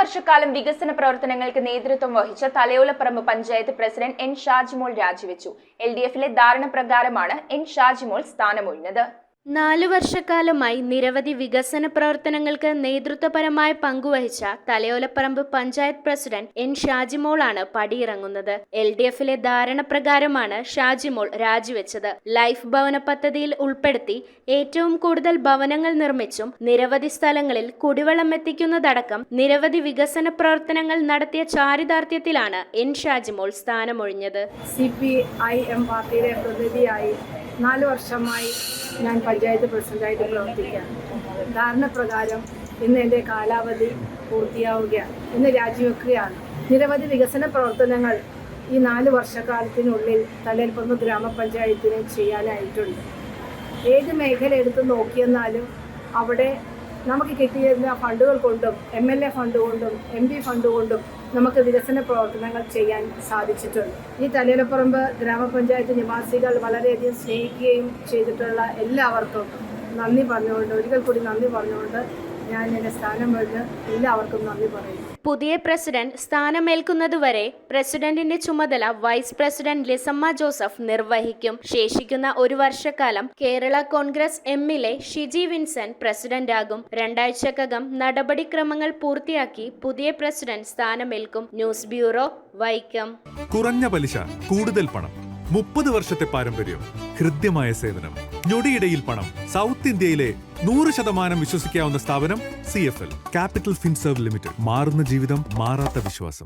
വർഷക്കാലം വികസന പ്രവർത്തനങ്ങൾക്ക് നേതൃത്വം വഹിച്ച തലയോലപ്പറമ്പ് പഞ്ചായത്ത് പ്രസിഡന്റ് എൻ ഷാജിമോൾ രാജിവെച്ചു. LDF-ലെ ധാരണ പ്രകാരമാണ് എൻ ഷാജിമോൾ സ്ഥാനമൊഴിഞ്ഞത്. 4 വർഷക്കാലമായി നിരവധി വികസന പ്രവർത്തനങ്ങൾക്ക് നേതൃത്വപരമായ പങ്കുവഹിച്ച തലയോലപ്പറമ്പ് പഞ്ചായത്ത് പ്രസിഡന്റ് എൻ ഷാജിമോളാണ് പടിയിറങ്ങുന്നത്. LDF-ലെ ധാരണ പ്രകാരമാണ് ഷാജിമോൾ രാജിവെച്ചത്. ലൈഫ് ഭവന പദ്ധതിയിൽ ഉൾപ്പെടുത്തി ഏറ്റവും കൂടുതൽ ഭവനങ്ങൾ നിർമ്മിച്ചും നിരവധി സ്ഥലങ്ങളിൽ കുടിവെള്ളം എത്തിക്കുന്നതടക്കം നിരവധി വികസന പ്രവർത്തനങ്ങൾ നടത്തിയ ചാരിതാർത്ഥ്യത്തിലാണ് എൻ ഷാജിമോൾ സ്ഥാനമൊഴിഞ്ഞത്. CPIM പാർട്ടിയുടെ പ്രതിനിധിയായി 4 വർഷമായി ഞാൻ പഞ്ചായത്ത് പ്രസിഡന്റായിട്ട് പ്രവർത്തിക്കുകയാണ്. ധാരണപ്രകാരം ഇന്ന് എൻ്റെ കാലാവധി പൂർത്തിയാവുകയാണ്. ഇന്ന് രാജിവെക്കുകയാണ്. നിരവധി വികസന പ്രവർത്തനങ്ങൾ ഈ 4 വർഷക്കാലത്തിനുള്ളിൽ തലയോലപ്പറമ്പ് ഗ്രാമപഞ്ചായത്തിന് ചെയ്യാനായിട്ടുണ്ട്. ഏത് മേഖല എടുത്ത് നോക്കിയെന്നാലും അവിടെ നമുക്ക് കിട്ടിയിരുന്ന ഫണ്ടുകൾ കൊണ്ടും MLA ഫണ്ട് കൊണ്ടും MP ഫണ്ട് കൊണ്ടും നമുക്ക് വികസന പ്രവർത്തനങ്ങൾ ചെയ്യാൻ സാധിച്ചിട്ടുണ്ട്. ഈ തലയോലപ്പറമ്പ് ഗ്രാമപഞ്ചായത്ത് നിവാസികൾ വളരെയധികം സ്നേഹിക്കുകയും ചെയ്തിട്ടുള്ള എല്ലാവർക്കും നന്ദി പറഞ്ഞുകൊണ്ട് ഒരിക്കൽ കൂടി നന്ദി പറഞ്ഞുകൊണ്ട് ഞാൻ എൻ്റെ സ്ഥാനം കഴിഞ്ഞ് എല്ലാവർക്കും നന്ദി പറയുന്നു. പുതിയ പ്രസിഡന്റ് സ്ഥാനമേൽക്കുന്നതുവരെ പ്രസിഡന്റിന്റെ ചുമതല വൈസ് പ്രസിഡന്റ് ലിസമ്മ ജോസഫ് നിർവഹിക്കും. ശേഷിക്കുന്ന 1 വർഷക്കാലം കേരള കോൺഗ്രസ് M-ലെ ഷിജി വിൻസെന്റ് പ്രസിഡന്റാകും. 2 ആഴ്ചക്കകം നടപടിക്രമങ്ങൾ പൂർത്തിയാക്കി പുതിയ പ്രസിഡന്റ് സ്ഥാനമേൽക്കും. News bureau, Vaikom. കുറഞ്ഞ പലിശ, കൂടുതൽ പണം, 30 വർഷത്തെ പാരമ്പര്യം, ഹൃദ്യമായ സേവനം, ഞൊടിയിടയിൽ പണം. സൗത്ത് ഇന്ത്യയിലെ 100% വിശ്വസിക്കാവുന്ന സ്ഥാപനം CFL ക്യാപിറ്റൽ ഫിൻസർവ് ലിമിറ്റഡ്. മാറുന്ന ജീവിതം, മാറാത്ത വിശ്വാസം.